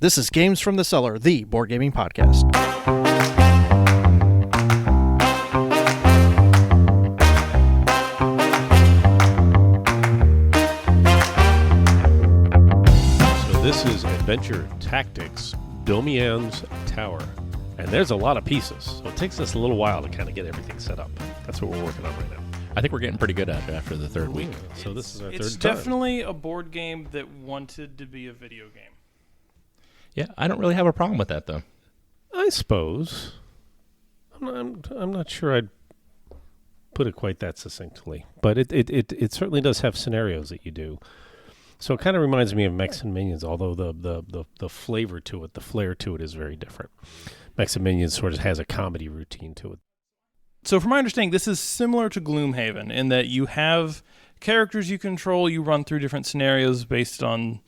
This is Games from the Cellar, the board gaming podcast. So this is Adventure Tactics, Domianne's Tower. And there's a lot of pieces, so it takes us a little while to kind of get everything set up. That's what we're working on right now. I think we're getting pretty good at it after the third week. So this is our third It's time. definitely a board game that wanted to be a video game. Yeah, I don't really have a problem with that, though. I suppose. I'm not sure I'd put it quite that succinctly, but it certainly does have scenarios that you do. So it kind of reminds me of Mechs and Minions, although the flavor to it, the flair to it is very different. Mechs and Minions sort of has a comedy routine to it. So from my understanding, this is similar to Gloomhaven in that you have characters you control, you run through different scenarios based on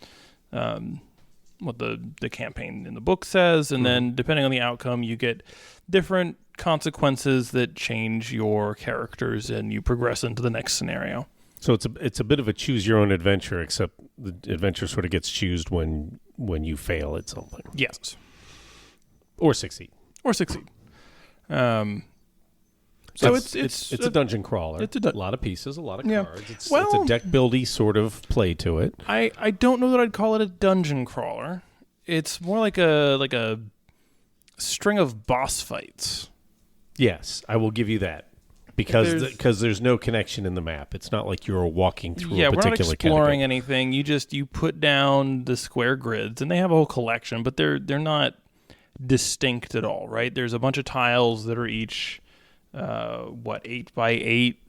what the campaign in the book says, and then depending on the outcome, you get different consequences that change your characters and you progress into the next scenario. So it's a bit of a choose your own adventure, except the adventure sort of gets choosed when you fail at something. Yes. Or succeed. So it's a dungeon crawler. It's a lot of pieces, a lot of Yeah. cards. It's Well- a deck buildy sort of play to it. I don't know that I'd call it a dungeon crawler. It's more like a string of boss fights. Yes, I will give you that. Because there's no connection in the map. It's not like you're walking through a we're not particular exploring category. anything. You put down the square grids, and they have a whole collection, but they're not distinct at all, right? There's a bunch of tiles that are each 8 by 8.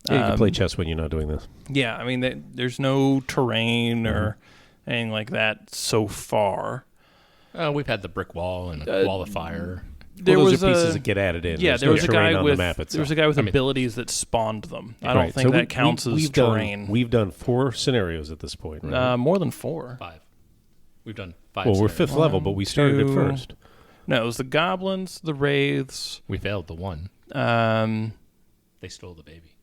Yeah, you can play chess when you're not doing this. Yeah, I mean there's no terrain or anything like that so far. We've had the brick wall and a wall of fire. Those are pieces that get added in. Yeah, There's there no was a terrain guy on with the map itself. there was a guy with abilities that spawned them. I don't think So that counts as terrain. We've done 4 scenarios at this point, right? More than 4. 5. We've done 5. Well, we're scenarios. 5th level, but we started at 2. first. No, it was the goblins, the wraiths. We failed the one. They stole the baby.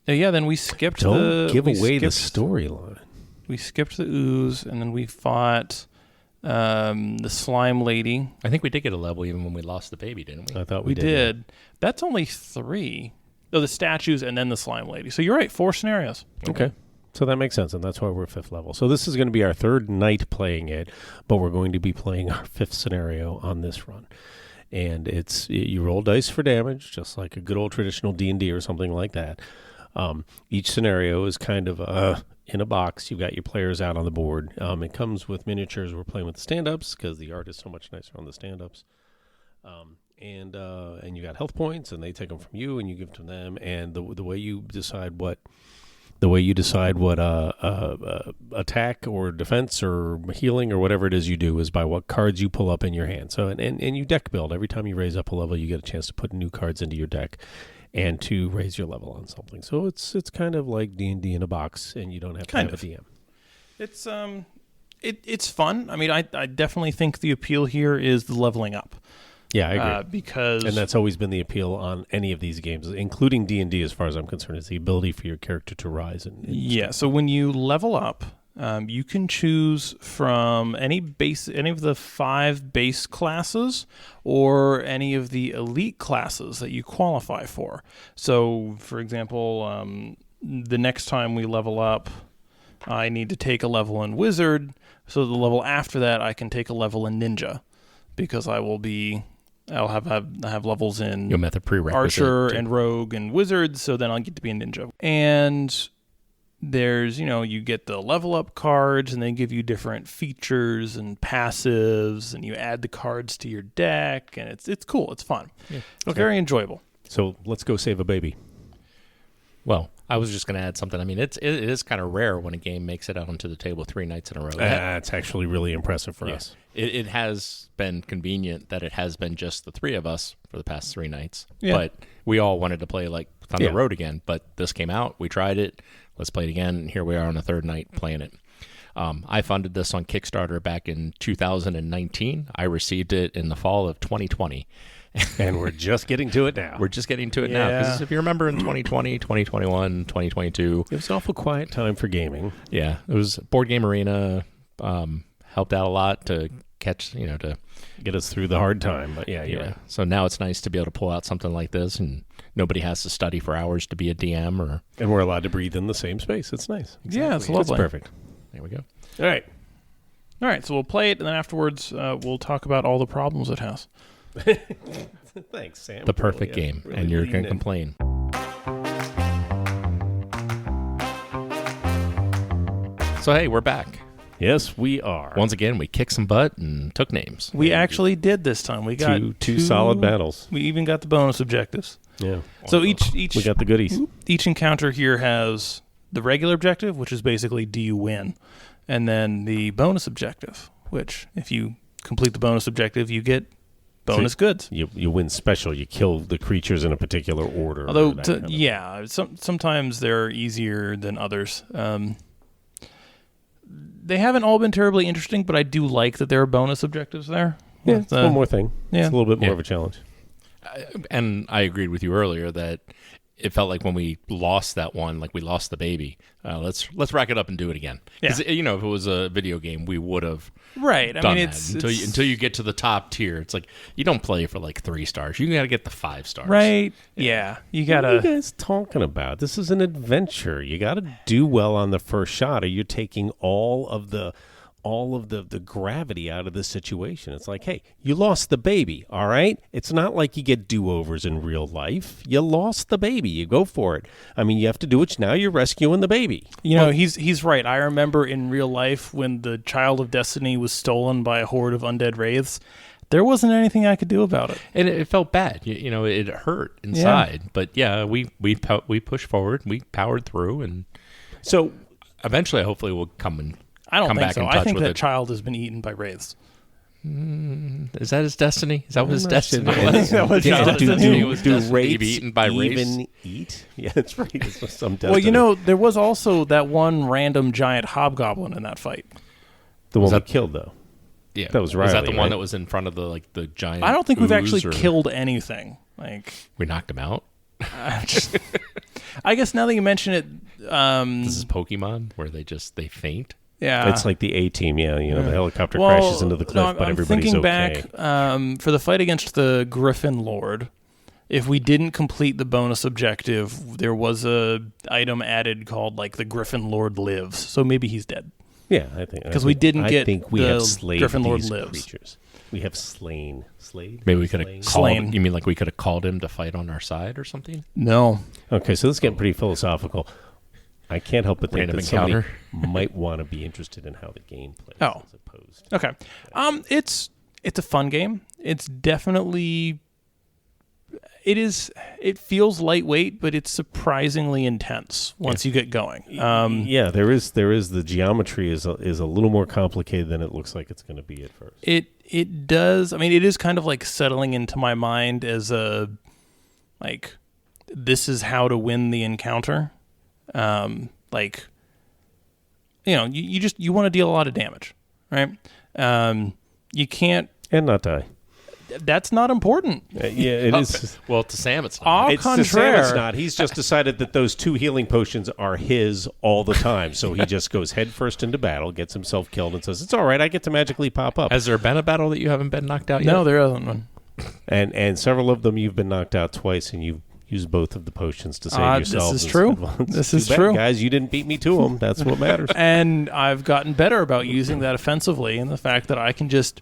Yeah, then we skipped Don't give away the skipped- storyline. We skipped the ooze, and then we fought the slime lady. I think we did get a level even when we lost the baby, didn't we? I thought We we did. That's only 3. Oh, the statues and then the slime lady. So you're right, 4 scenarios. Okay. So that makes sense, and that's why we're 5th level. So this is going to be our 3rd night playing it, but we're going to be playing our 5th scenario on this run. And you roll dice for damage, just like a good old traditional D&D or something like that. Each scenario is kind of in a box. You've got your players out on the board. It comes with miniatures. We're playing with the stand-ups because the art is so much nicer on the stand-ups. And you got health points, and they take them from you, and you give them to them. And the way you decide what attack or defense or healing or whatever it is you do is by what cards you pull up in your hand. So and you deck build. Every time you raise up a level, you get a chance to put new cards into your deck and to raise your level on something. So it's kind of like D&D in a box, and you don't have to have a DM. It's it's fun. I mean, I definitely think the appeal here is the leveling up. Yeah, I agree. And that's always been the appeal on any of these games, including D&D as far as I'm concerned, is the ability for your character to rise. So when you level up, you can choose from any of the 5 base classes or any of the elite classes that you qualify for. So, for example, the next time we level up, I need to take a level in Wizard. So the level after that, I can take a level in Ninja, because I'll have levels in You'll met the prerequisite Archer and Rogue and Wizard, so then I'll get to be a Ninja. And there's, you get the level up cards, and they give you different features and passives, and you add the cards to your deck, and it's cool. It's fun. Yeah. It's very enjoyable. So let's go save a baby. Well, I was just going to add something. I mean, it is kind of rare when a game makes it out onto the table 3 nights in a row. That's actually really impressive for us. It has been convenient that it has been just the 3 of us for the past 3 nights. Yeah. But we all wanted to play on the road again. But this came out. We tried it. Let's play it again. And here we are on the 3rd night playing it. I funded this on Kickstarter back in 2019. I received it in the fall of 2020. And we're just getting to it now. We're just getting to it now. Because if you remember in 2020, 2021, 2022... It was an awful quiet time for gaming. Yeah. It was Board Game Arena... helped out a lot to catch, to get us through the hard time. But yeah, you're right. So now it's nice to be able to pull out something like this, and nobody has to study for hours to be a DM, and we're allowed to breathe in the same space. It's nice. Exactly. Yeah, it's lovely. It's perfect. There we go. All right. So we'll play it, and then afterwards we'll talk about all the problems it has. Thanks, Sam. The perfect game, really and you're going to complain. So hey, we're back. Yes, we are. Once again, we kicked some butt and took names. We actually did this time. We got two solid battles. We even got the bonus objectives. Yeah. So each we got the goodies. Each encounter here has the regular objective, which is basically do you win, and then the bonus objective, which if you complete the bonus objective, you get bonus goods. You win special. You kill the creatures in a particular order. Although, sometimes they're easier than others. They haven't all been terribly interesting, but I do like that there are bonus objectives there. Yeah, it's one more thing. Yeah. It's a little bit more of a challenge. And I agreed with you earlier that it felt like when we lost that one, like we lost the baby. Let's rack it up and do it again. Because if it was a video game, we would have done that. It's until you get to the top tier. It's like you don't play for like 3 stars. You got to get the 5 stars. Right? Yeah. You gotta. What are you guys talking about? This is an adventure. You got to do well on the first shot, or you're taking all of the gravity out of the situation. It's like, hey, you lost the baby, all right? It's not like you get do-overs in real life. You lost the baby. You go for it. I mean, you have to do it now. You're rescuing the baby. He's right. I remember in real life when the Child of Destiny was stolen by a horde of undead wraiths, there wasn't anything I could do about it. And it felt bad. It hurt inside. Yeah. But yeah, we pushed forward. We powered through. And so eventually, hopefully, we'll come and I don't come think back so. in touch I think with that it. child has been eaten by wraiths. Is that his destiny? Is that what his destiny was? I think that was Do wraiths be eaten by even eat? Yeah, that's right. It's some destiny. Well, there was also that one random giant hobgoblin in that fight. The one we killed, though. Yeah, that was Riley. Was that the one right? that was in front of the giant? I don't think we've actually ooze, killed anything. We knocked him out. I guess now that you mention it, this is Pokemon where they faint. Yeah, it's like the A-Team. Yeah, the helicopter crashes into the cliff, but everybody's thinking okay. Back for the fight against the Griffin Lord. If we didn't complete the bonus objective, there was a item added called the Griffin Lord lives. So maybe he's dead. Yeah, I think because we didn't get. I think we have slayed Griffin Lord these lives. creatures. We have slain. Maybe we could have called. You mean like we could have called him to fight on our side or something? No. Okay, so this is getting pretty philosophical. I can't help but think Random that somebody might want to be interested in how the game plays. Oh, as opposed. Okay. It's a fun game. It's definitely. It feels lightweight, but it's surprisingly intense once you get going. There is the geometry is a little more complicated than it looks like it's going to be at first. It does. I mean, it is kind of like settling into my mind as this is how to win the encounter. You want to deal a lot of damage, right? You can't and not die. That's not important. It is. Well, to Sam, it's not. To Sam, it's not. He's just decided that those 2 healing potions are his all the time. So he just goes headfirst into battle, gets himself killed, and says, "It's all right. I get to magically pop up." Has there been a battle that you haven't been knocked out yet? No, there isn't one. And several of them you've been knocked out twice, and you've used both of the potions to save yourself. This is true. This is true. Guys, you didn't beat me to them. That's what matters. And I've gotten better about using that offensively, and the fact that I can just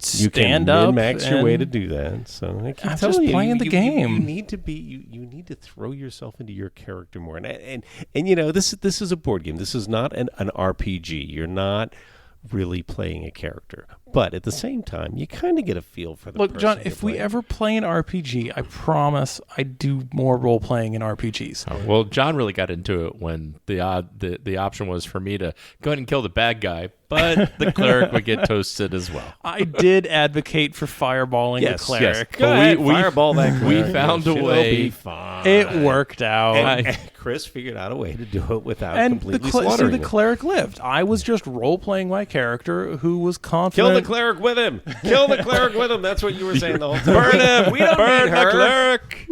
you stand can up. Min-max your way to do that. So I keep I'm telling just you, playing the game. You need to be. You need to throw yourself into your character more. And this is a board game. This is not an RPG. You're not really playing a character. But at the same time, you kind of get a feel for the Look, person John, you're if we playing. ever play an RPG, I promise I do more role-playing in RPGs. Oh, well, John really got into it when the option was for me to go ahead and kill the bad guy, but the cleric would get toasted as well. I did advocate for fireballing the cleric. Yes. But we fireball that cleric. We found a way. It worked out. And Chris figured out a way to do it without completely slaughtering the him. cleric lived. I was just role-playing my character who was confident. Kill the cleric with him. Kill the cleric with him. That's what you were saying the whole time. Burn him. We don't Burn need her. the cleric.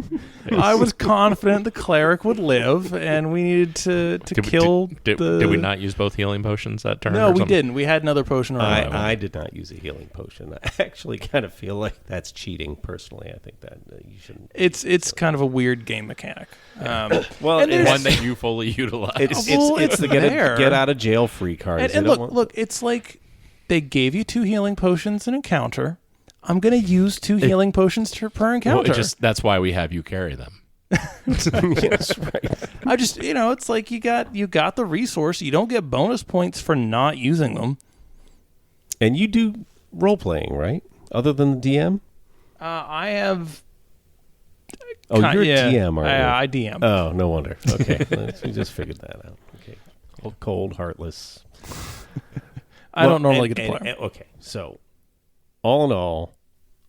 I was confident the cleric would live, and we needed to kill Did we not use both healing potions that turn? No, we didn't. We had another potion around. I did not use a healing potion. I actually kind of feel like that's cheating. Personally, I think that you shouldn't. It's kind of a weird game mechanic. Well, it's one that you fully utilize. It's the get out of jail free cards. And look, it's like they gave you 2 healing potions an encounter. I'm going to use 2 healing potions per encounter. Well, that's why we have you carry them. Yes, right. I just, it's like you got the resource. You don't get bonus points for not using them. And you do role playing, right? Other than the DM? I have. Oh, you're a DM, aren't you? I DM. Oh, no wonder. Okay, we just figured that out. Okay, cold, heartless. I don't normally get to play. Okay, so all in all,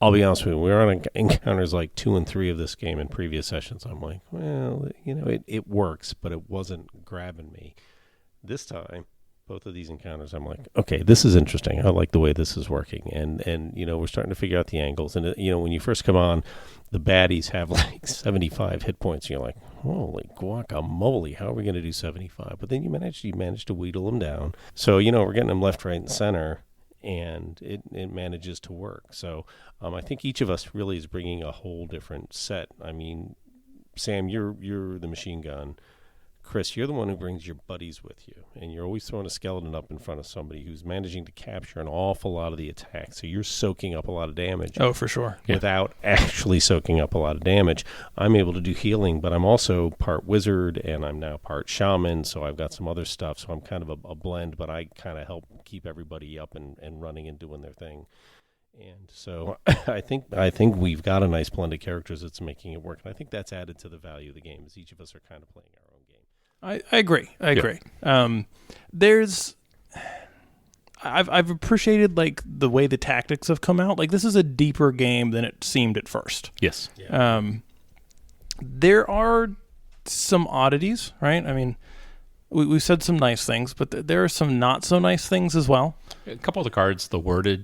I'll be honest with you. We were on encounters like 2 and 3 of this game in previous sessions. I'm like, well, it works, but it wasn't grabbing me. This time, both of these encounters, I'm like, okay, this is interesting. I like the way this is working, and we're starting to figure out the angles. And when you first come on, the baddies have like 75 hit points, and you're like, holy guacamole, how are we going to do 75? But then you manage to wheedle them down. So we're getting them left, right, and center. And it manages to work. So I think each of us really is bringing a whole different set. I mean, Sam, you're the machine gun. Chris, you're the one who brings your buddies with you, and you're always throwing a skeleton up in front of somebody who's managing to capture an awful lot of the attack. So you're soaking up a lot of damage. Oh, for sure. Without actually soaking up a lot of damage. I'm able to do healing, but I'm also part wizard, and I'm now part shaman, so I've got some other stuff. So I'm kind of a blend, but I kind of help keep everybody up and running and doing their thing. And so I think we've got a nice blend of characters that's making it work. And I think that's added to the value of the game, as each of us are kind of playing our own game. I agree. I've appreciated like the way the tactics have come out. Like this is a deeper game than it seemed at first. Yes. Yeah. There are some oddities, right? I mean, we've said some nice things, but there are some not so nice things as well. A couple of the cards, the wording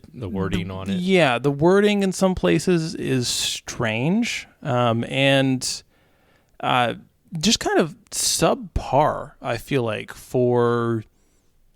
on it. Yeah, the wording in some places is strange, and just kind of subpar, I feel like, for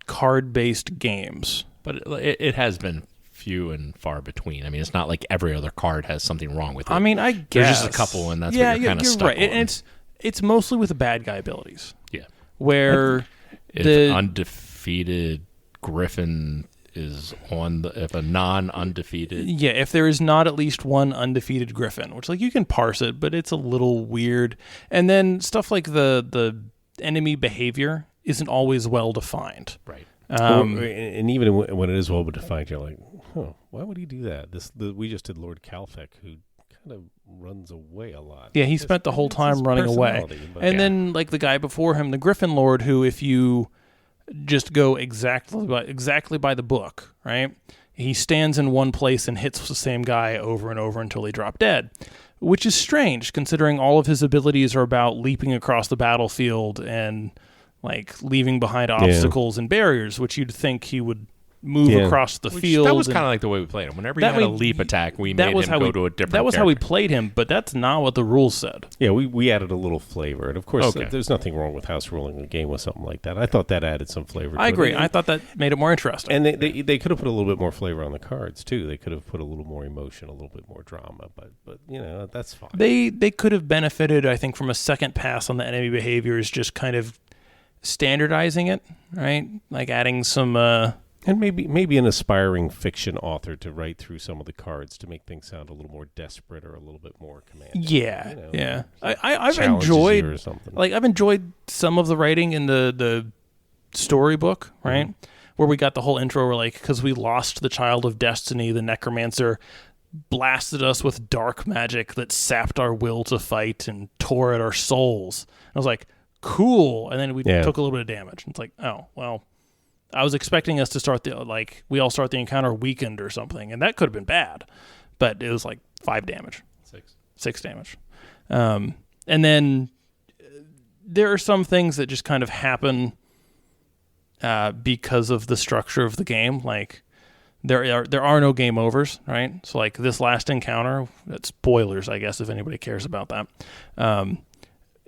card-based games. But it has been few and far between. I mean, it's not like every other card has something wrong with it. I mean, I guess. There's just a couple, and that's what you're kind of stuck right. on. And it's mostly with the bad guy abilities. Yeah. Where if undefeated Griffin is if a non-undefeated. Yeah, if there is not at least one undefeated Griffin, which like you can parse it, but it's a little weird. And then stuff like the enemy behavior isn't always well defined. Right. And even when it is well defined, you're like, why would he do that? We just did Lord Calfec, who kind of runs away a lot. Yeah, he spent the whole time running away. And then like the guy before him, the Griffin Lord, who if you just go exactly by the book, right? He stands in one place and hits the same guy over and over until they drop dead, which is strange considering all of his abilities are about leaping across the battlefield and like leaving behind obstacles and barriers, which you'd think he would move across the field. That was kind of like the way we played him. Whenever he had a leap attack, we made him go to a different That was character. how we played him, but that's not what the rules said. Yeah, we added a little flavor. And, of course, there's nothing wrong with house ruling a game with something like that. I thought that added some flavor to it. I agree. I thought that made it more interesting. And they could have put a little bit more flavor on the cards, too. They could have put a little more emotion, a little bit more drama. But that's fine. They could have benefited, I think, from a second pass on the enemy behaviors, just kind of standardizing it, right? Like adding some... And maybe an aspiring fiction author to write through some of the cards to make things sound a little more desperate or a little bit more commanding. Yeah. I've enjoyed I've enjoyed some of the writing in the storybook, right? Where we got the whole intro where like because we lost the child of destiny, the necromancer blasted us with dark magic that sapped our will to fight and tore at our souls. And I was like, cool. And then we took a little bit of damage. It's like, oh, well, I was expecting us to start we all start the encounter weakened or something, and that could have been bad, but it was like 5 damage. 6 damage. And then there are some things that just kind of happen because of the structure of the game. Like there are no game overs, right? So like this last encounter, that's spoilers, I guess, if anybody cares about that.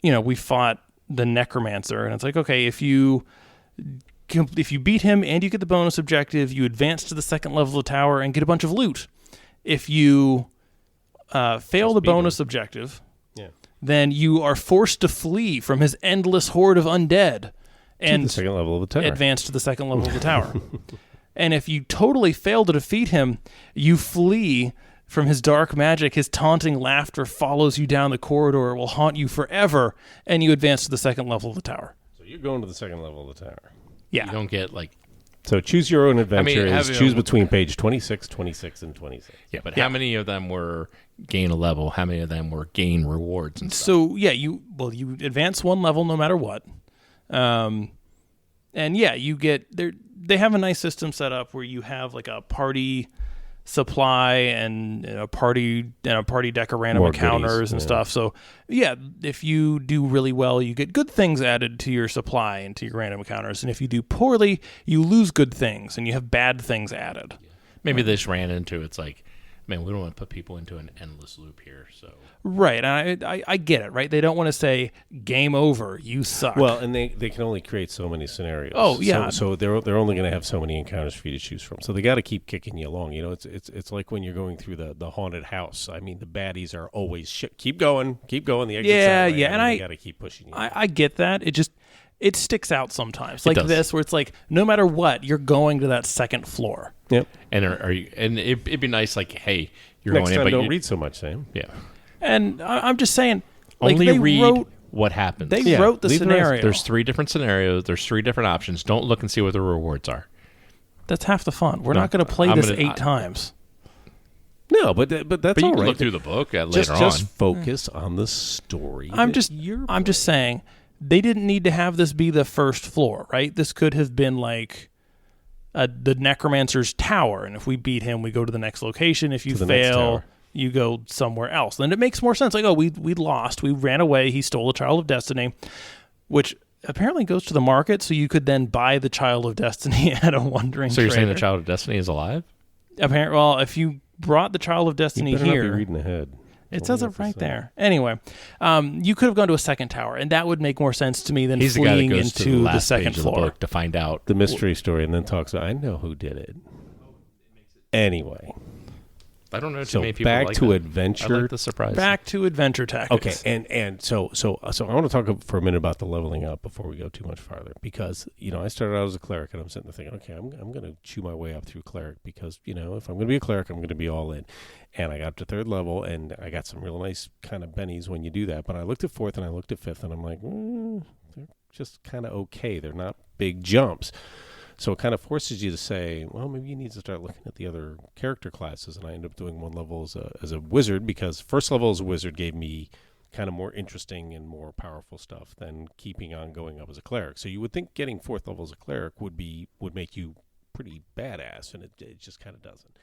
We fought the necromancer, and it's like, okay, if you beat him and you get the bonus objective, you advance to the second level of the tower and get a bunch of loot. If you fail the bonus objective, then you are forced to flee from his endless horde of undead and to the second level of the tower. Advance to the second level of the tower. And if you totally fail to defeat him, you flee from his dark magic. His taunting laughter follows you down the corridor, will haunt you forever, and you advance to the second level of the tower. So you're going to the second level of the tower. Yeah. You don't get So choose your own adventure choose between page 26, 26, and 26. Yeah, but how many of them were gain a level? How many of them were gain rewards and stuff? So, you advance one level no matter what. You get... They have a nice system set up where you have like a party supply and a party deck of random encounters and stuff. So, if you do really well, you get good things added to your supply and to your random encounters. And if you do poorly, you lose good things and you have bad things added. Maybe they just ran into it's like, man, we don't want to put people into an endless loop here. So right, and I get it. Right, they don't want to say game over, you suck. Well, and they can only create so many scenarios. Oh yeah, so they're only going to have so many encounters for you to choose from. So they got to keep kicking you along. It's like when you're going through the haunted house. I mean, the baddies are always keep going. The exit's that way. And I got to keep pushing you. I get that. It sticks out sometimes, like does. this, where it's like no matter what, you're going to that second floor. Yep. And it'd be nice, like, hey, you're Next going in, time, but don't read so much, Sam. Yeah. And I'm just saying, like, Only they read wrote what happens. They wrote the leave the rest. scenario. There's 3 different scenarios. There's 3 different options. Don't look and see what the rewards are. That's half the fun. We're No, not going to play I'm this gonna- 8 times. No, but that's But you all can right. look through the book later just on. focus on the story. I'm just saying they didn't need to have this be the first floor, right? This could have been like the necromancer's tower, and if we beat him, we go to the next location. If you To the next fail, tower. you go somewhere else. Then it makes more sense. Like, oh, we lost. We ran away. He stole the Child of Destiny, which apparently goes to the market, so you could then buy the Child of Destiny at a wandering So you're saying the trader. Child of Destiny is alive? Apparently, well, if you brought the Child of Destiny you better not be here, reading ahead. it says it right there. Anyway, you could have gone to a second tower, and that would make more sense to me than He's the guy that fleeing goes to the into the last second page of the floor. book to find out. The mystery story, and then talks about, I know who did it. Anyway. I don't know too So many people back like to that. adventure. I like the surprise. Back to adventure Okay, tactics. and so I want to talk for a minute about the leveling up before we go too much farther, because I started out as a cleric, and I'm sitting there thinking, okay, I'm going to chew my way up through cleric, because if I'm going to be a cleric, I'm going to be all in. And I got up to 3rd level, and I got some real nice kind of bennies when you do that. But I looked at 4th and I looked at 5th, and I'm like, they're just kind of okay. They're not big jumps. So it kind of forces you to say, well, maybe you need to start looking at the other character classes. And I ended up doing 1 level as a wizard, because 1st level as a wizard gave me kind of more interesting and more powerful stuff than keeping on going up as a cleric. So you would think getting 4th level as a cleric would make you pretty badass, and it just kind of doesn't.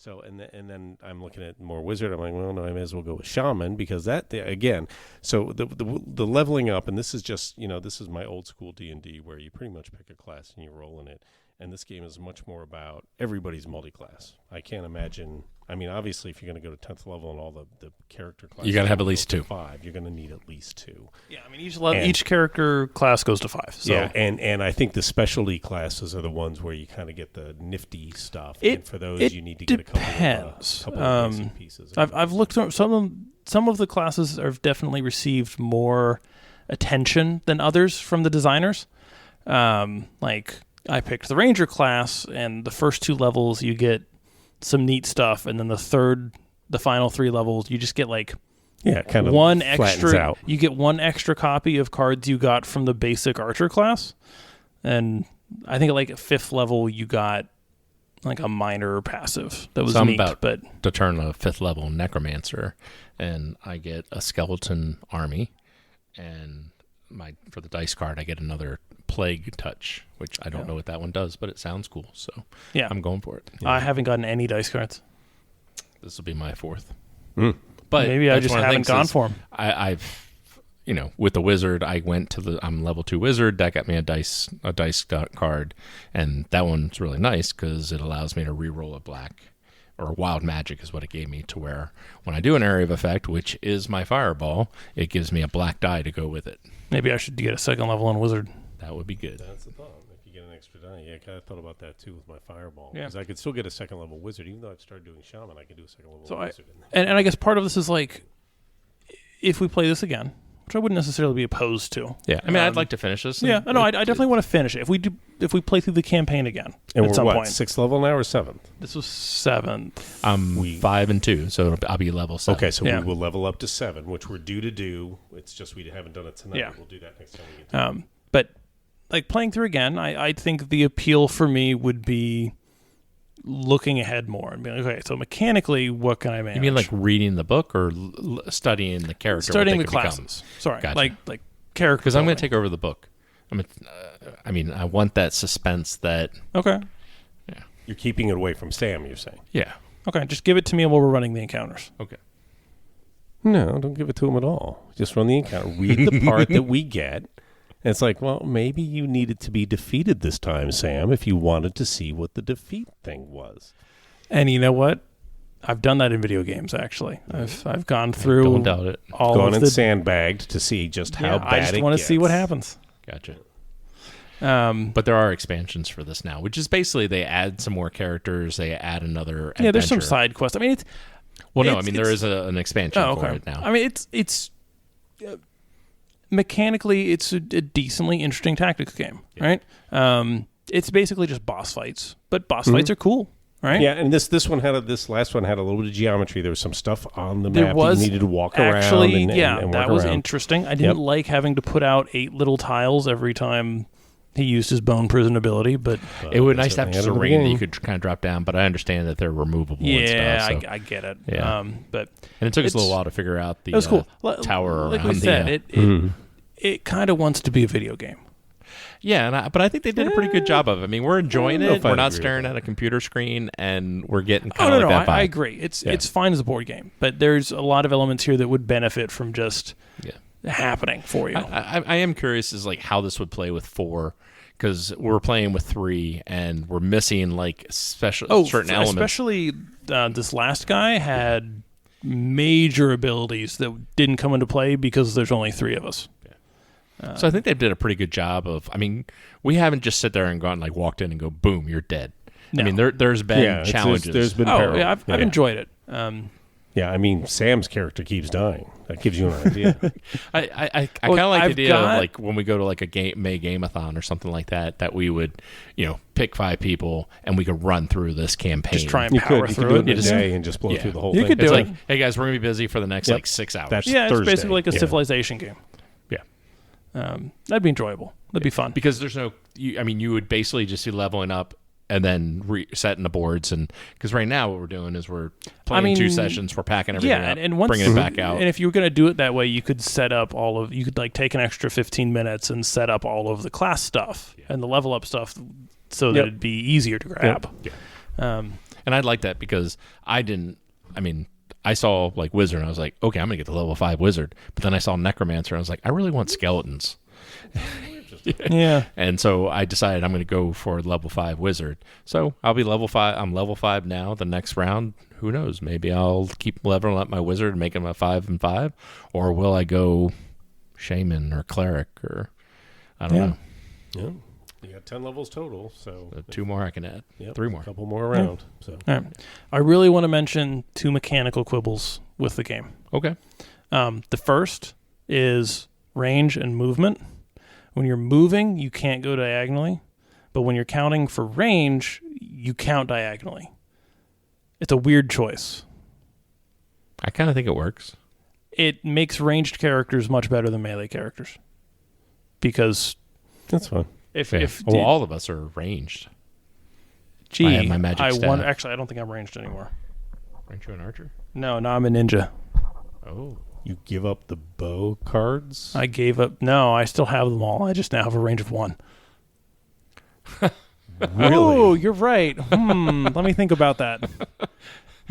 So and then I'm looking at more wizard. I'm like, well, no, I may as well go with shaman, because that again. So the leveling up, and this is just this is my old school D&D, where you pretty much pick a class and you roll in it. And this game is much more about everybody's multi-class. I can't imagine. I mean, obviously, if you're going to go to 10th level and all the character classes, You gotta have at least 2. 5. You're going to need at least 2. Yeah, I mean, each character class goes to 5. So. Yeah, and I think the specialty classes are the ones where you kind of get the nifty stuff. And for those, you need to get a couple of basic pieces. I've looked through some of the classes have definitely received more attention than others from the designers. Like I picked the Ranger class, and the first 2 levels you get some neat stuff, and then the final 3 levels you just get like kind of one flattens extra. out. You get 1 extra copy of cards you got from the basic Archer class, and I think at 5th level you got like a minor passive that was neat. But to turn a 5th level necromancer, and I get a skeleton army, and for the dice card I get another plague touch, which I don't know what that one does, but it sounds cool, so yeah, I'm going for it. I haven't gotten any dice cards. This will be my 4th. Mm. But maybe I just haven't gone for them. I've with the wizard, I went to I'm level 2 wizard. That got me a dice card, and that one's really nice because it allows me to reroll a black or wild magic is what it gave me, to where when I do an area of effect, which is my fireball, it gives me a black die to go with it. Maybe I should get a second level on wizard. That would be good. That's the thought. If you get an extra die, I kind of thought about that too with my fireball. Yeah. Because I could still get a second level wizard, even though I've started doing shaman. I can do a second level wizard. And I guess part of this is like, if we play this again, which I wouldn't necessarily be opposed to. Yeah, I mean, I'd like to finish this. Yeah, no, I definitely want to finish it. If we play through the campaign again and at we're some what, point. 6th level now or 7th? This was 7th. I'm 5 and 2, so I'll be level 7. Okay, so Yeah. we will level up to 7, which we're due to do. It's just we haven't done it tonight. Yeah. We'll do that next time we get to it. But like playing through again, I think the appeal for me would be looking ahead more and being like, okay, so mechanically, what can I manage? You mean like reading the book or studying the character? Studying what the they could classes. Sorry, Gotcha. like character. Because I'm going building. to take over the book. I want that suspense that. Okay. You're keeping it away from Sam, you're saying? Yeah. Okay, just give it to me while we're running the encounters. Okay. No, don't give it to him at all. Just run the encounter. Read the part that we get. And it's like, well, maybe you needed to be defeated this time, Sam, if you wanted to see what the defeat thing was. And you know what? I've done that in video games, actually. I've gone through Don't doubt it. all Gone of and the... sandbagged to see just how bad I just it want to gets. see what happens. Gotcha. Um, But there are expansions for this now, which is basically they add some more characters. They add another adventure. yeah, there's some side quests. I mean, it's... Well, no, it's- I mean, there is an expansion Oh, for okay. it now. I mean, it's mechanically, it's a decently interesting tactics game, right? It's basically just boss fights, but boss fights are cool, right? Yeah, and this last one had a little bit of geometry. There was some stuff on the There map was that you needed to walk actually, around and work that was around. interesting. I didn't like having to put out 8 little tiles every time he used his bone prison ability, but It would be that's nice to at have the just end a of the ring that game. you could kind of drop down, but I understand that they're removable yeah, and stuff. So. I get it. Yeah. But And it took us a it's- little while to figure out the it was cool. tower like around we said, the... it kind of wants to be a video game. Yeah, but I think they did a pretty good job of it. I mean, we're enjoying I don't know it. if I'd We're not agree with staring that. at a computer screen, and we're getting Oh kind of no, like that vibe. I agree. It's fine as a board game, but there's a lot of elements here that would benefit from just happening for you. I am curious as like how this would play with 4, because we're playing with 3, and we're missing like certain elements. Especially this last guy had major abilities that didn't come into play because there's only 3 of us. So I think they did a pretty good job of. I mean, we haven't just sit there and gone like walked in and go boom, you're dead. No. I mean, there's been challenges. There's been Oh peril. yeah, I've enjoyed it. Yeah, I mean, Sam's character keeps dying. That gives you an idea. I Well, kind of like I've the idea got- of like when we go to like a May Game-a-thon or something like that we would, pick 5 people and we could run through this campaign. Just try and You power could through do it. it in a day and just blow through the whole You thing. could do It's it. like, hey guys, we're gonna be busy for the next like 6 hours. That's Yeah, it's Thursday. basically like a Yeah. civilization game. Yeah. That'd be enjoyable. That'd be fun. Because there's no, you would basically just be leveling up and then resetting the boards, and because right now what we're doing is we're playing 2 sessions, we're packing everything up, and once, bringing it back out. And if you were going to do it that way, you could set up you could like take an extra 15 minutes and set up all of the class stuff and the level up stuff so that it'd be easier to grab. And I'd like that because I saw like wizard and I was like, okay, I'm gonna get the level 5 wizard, but then I saw necromancer and I was like, I really want skeletons. Yeah. And so I decided I'm going to go for level 5 wizard. So I'll be level 5. I'm level 5 now. The next round, who knows? Maybe I'll keep leveling up my wizard and make him a 5 and 5, or will I go shaman or cleric or I don't know. Yeah. You got 10 levels total, so 2 more I can add. Yep, 3 more. A couple more around. So All right. I really want to mention 2 mechanical quibbles with the game. Okay. The first is range and movement. When you're moving, you can't go diagonally, but when you're counting for range, you count diagonally. It's a weird choice. I kind of think it works. It makes ranged characters much better than melee characters. Because that's fine. All of us are ranged. Gee, I have my magic staff. Actually, I don't think I'm ranged anymore. Aren't you an archer? No, I'm a ninja. Oh. You give up the bow cards? I gave up. No, I still have them all. I just now have a range of 1. Really? Oh, you're right. Let me think about that.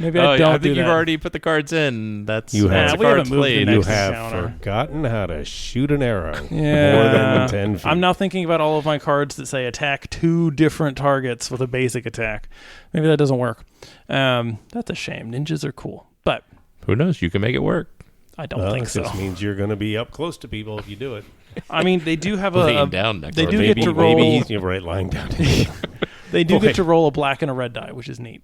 Maybe I don't I think do you've that. already put the cards in. That's You have. that's we a haven't card moved played. the You next have encounter. forgotten how to shoot an arrow Yeah. more than 10 feet. I'm now thinking about all of my cards that say attack 2 different targets with a basic attack. Maybe that doesn't work. That's a shame. Ninjas are cool, but Who knows? You can make it work. I don't think so. This means you're going to be up close to people if you do it. I mean, they do have Laying down next they to do them. get maybe, to roll. Maybe he's right lying down. They do Okay. get to roll a black and a red die, which is neat.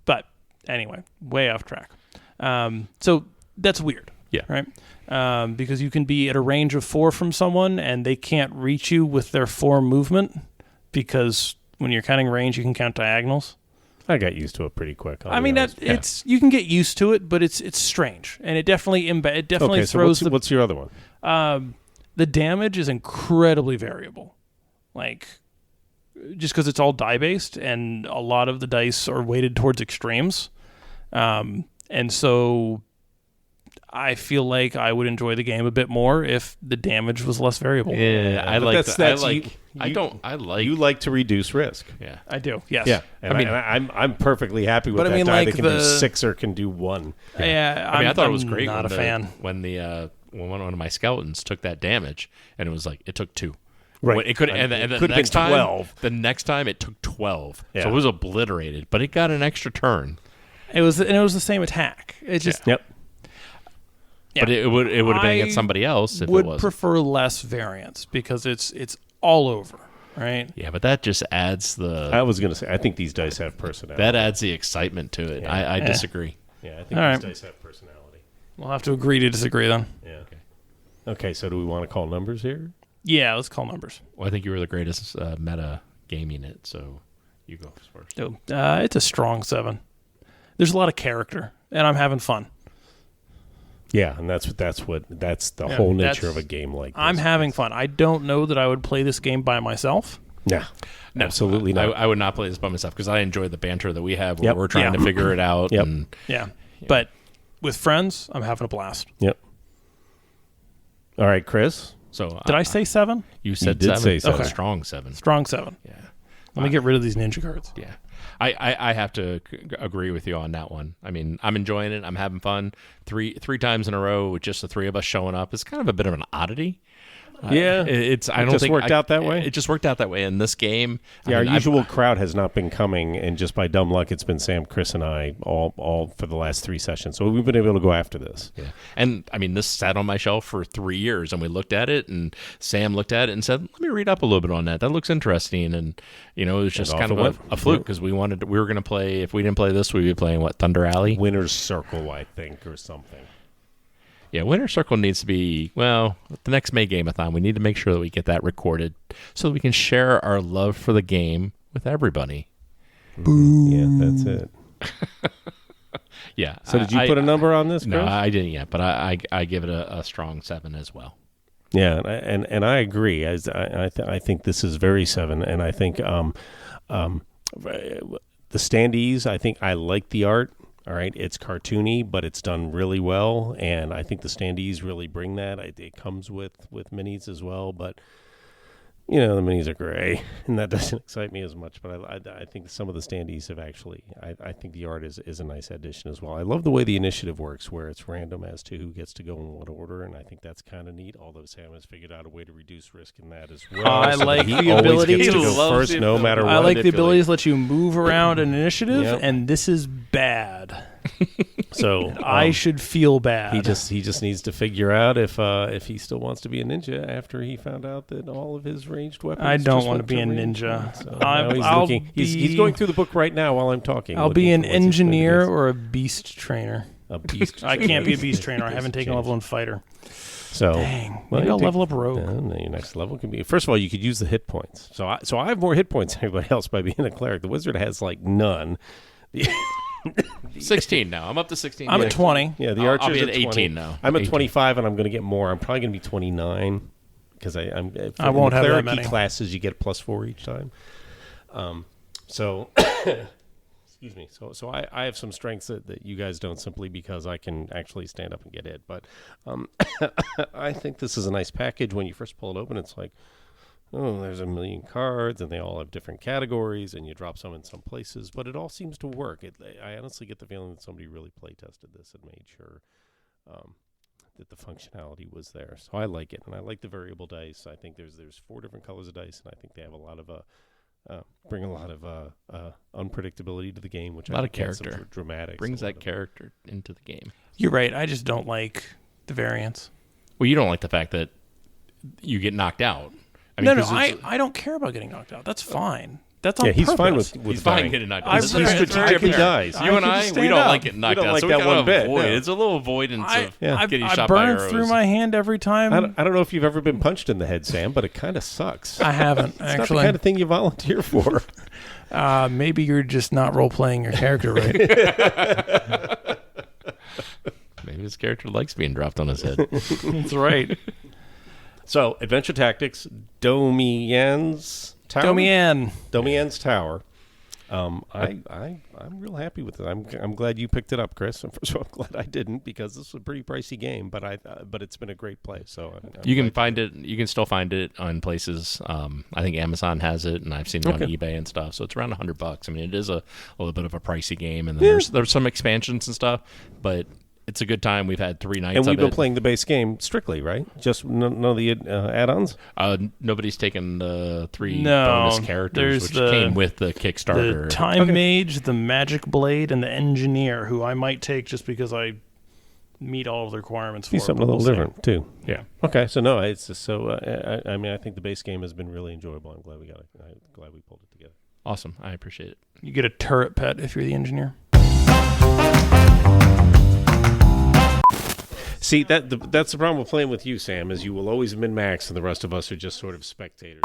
But anyway, way off track. So that's weird. Yeah. Right? Because you can be at a range of 4 from someone and they can't reach you with their 4 movement because when you're counting range, you can count diagonals. I got used to it pretty quick. I mean, it's you can get used to it, but it's strange, and it definitely okay. So throws what's your other one? the damage is incredibly variable, like just because it's all die based, and a lot of the dice are weighted towards extremes, and so I feel like I would enjoy the game a bit more if the damage was less variable. Yeah, I but like. that's I like. you- I don't. I like. You like to reduce risk. Yeah. I do. Yes. Yeah, and I mean- I'm perfectly happy with But I that mean, die like that can do the- 6 or can do 1. Yeah. I mean, I thought it was I'm great. Not when a fan. when one of my skeletons took that damage, and it was like it took 2. Right. When it could, and the could've next been time, 12. the next time it took 12. Yeah. So it was obliterated, but it got an extra turn. It was the same attack. It just Yep. Yeah. But it would have been I against somebody else if would it was. prefer less variance because it's all over, right? Yeah, but that just adds I was going to say, I think these dice have personality. that adds the excitement to it. Yeah. I Yeah. disagree. Yeah, I think All these right. dice have personality. We'll have to agree to disagree then. Yeah. Okay, so do we want to call numbers here? Yeah, let's call numbers. Well, I think you were the greatest meta gaming it, so you go first. So, it's a strong 7. There's a lot of character, and I'm having fun. Yeah, and that's the Yeah, whole nature that's- of a game like this. I'm having fun. I don't know that I would play this game by myself. No, absolutely not. I would not play this by myself because I enjoy the banter that we have where Yep. we're trying Yeah. to figure it out. Yep. And Yeah. But with friends, I'm having a blast. Yep. All right, Chris. so Did I say 7? You said did 7. say 7. Okay. Strong 7. Strong 7. Yeah. Let me get rid of these ninja cards. Yeah. I have to agree with you on that one. I mean, I'm enjoying it. I'm having fun. Three times in a row with just the 3 of us showing up. It's kind of a bit of an oddity. Yeah, It It just worked out that way? It just worked out that way in this game. yeah. I mean, Our usual crowd has not been coming, and just by dumb luck, it's been Sam, Chris, and I all for the last 3 sessions. So we've been able to go after this. Yeah. And I mean, this sat on my shelf for 3 years, and we looked at it, and Sam looked at it and said, "Let me read up a little bit on that. That looks interesting." And it was just off kind it of went. a fluke because we were going to play. If we didn't play this, we'd be playing Thunder Alley. Winner's Circle, I think, or something. Yeah, Winter Circle needs to be, well, the next May Game-a-thon, we need to make sure that we get that recorded so that we can share our love for the game with everybody. Yeah, that's it. Yeah. So did you put a number on this, Chris? No, I didn't yet, but I give it a strong 7 as well. Yeah, and I agree. I think this is very 7, and I think the standees. I think I like the art. All right, it's cartoony, but it's done really well, and I think the standees really bring that. It comes with minis as well, but the minis are gray, and that doesn't excite me as much. But I think some of the standees have actually. I think the art is a nice addition as well. I love the way the initiative works, where it's random as to who gets to go in what order, and I think that's kind of neat. Although Sam has figured out a way to reduce risk in that as well. I so like that he the always ability gets to to go love first, the no ability. matter what. I like the ability to let you move around an initiative, Yep. and this is bad. So I should feel bad. He just needs to figure out if he still wants to be a ninja after he found out that all of his ranged weapons. I don't just want to went be a range. ninja. So I'm- now he's I'll looking. He's going through the book right now while I'm talking. I'll be looking an for what's his engineer benefits. or a beast trainer. A beast. I can't be a beast trainer. I Beast haven't taken change. level 1 fighter. So Dang. well, Maybe I'll you level up rogue. then your next level can be. First of all, you could use the hit points. So I have more hit points than everybody else by being a cleric. The wizard has like none. 16 now. I'm up to 16. I'm at 20. Yeah, the I'll archers be are at 20. 18 now. I'm at 18. 25, and I'm going to get more. I'm probably going to be 29 because I'm. I won't have that cleric many. classes. You get +4 each time. So, excuse me. So I have some strengths that you guys don't, simply because I can actually stand up and get hit. But I think this is a nice package. When you first pull it open, it's like, oh, there's a million cards, and they all have different categories, and you drop some in some places, but it all seems to work. I honestly get the feeling that somebody really play tested this and made sure that the functionality was there. So I like it, and I like the variable dice. I think there's 4 different colors of dice, and I think they have a lot of bring a lot of unpredictability to the game, which a lot I of think adds character. some dramatics. Brings that character into the game. You're right. I just don't like the variance. Well, you don't like the fact that you get knocked out. No, I don't care about getting knocked out. That's fine. That's on he's purpose. fine with He's fine dying. getting knocked I out. He's strategic dies. You and I, we don't like getting knocked don't out. like So that we kind one of bit, avoid. no. It's a little avoidance of getting I shot by burn arrows. through my hand every time. I don't know if you've ever been punched in the head, Sam, but it kind of sucks. I haven't, It's not the actually. kind of thing you volunteer for. Maybe you're just not role-playing your character right. Maybe his character likes being dropped on his head. That's right. So, Adventure Tactics, Domianne's Tower. Domianne's Tower. I'm real happy with it. I'm glad you picked it up, Chris. And first of all, I'm glad I didn't, because this is a pretty pricey game. But it's been a great play. So I'm You can find it. You can still find it on places. I think Amazon has it, and I've seen it on eBay and stuff. So it's around $100. I mean, it is a little bit of a pricey game, and then there's some expansions and stuff. But it's a good time. We've had 3 nights. And we've of been it. playing the base game strictly, right? Just none of the add-ons. Nobody's taken the 3 No, bonus characters, which came with the Kickstarter. The Time Mage, the Magic Blade, and the Engineer, who I might take just because I meet all of the requirements for Be it. something a but little we'll see. different too. Yeah. Okay. So no, it's just so. I mean, I think the base game has been really enjoyable. I'm glad we got it. I'm glad we pulled it together. Awesome. I appreciate it. You get a turret pet if you're the Engineer. See, that's the problem with playing with you, Sam, is you will always min-max, and the rest of us are just sort of spectators.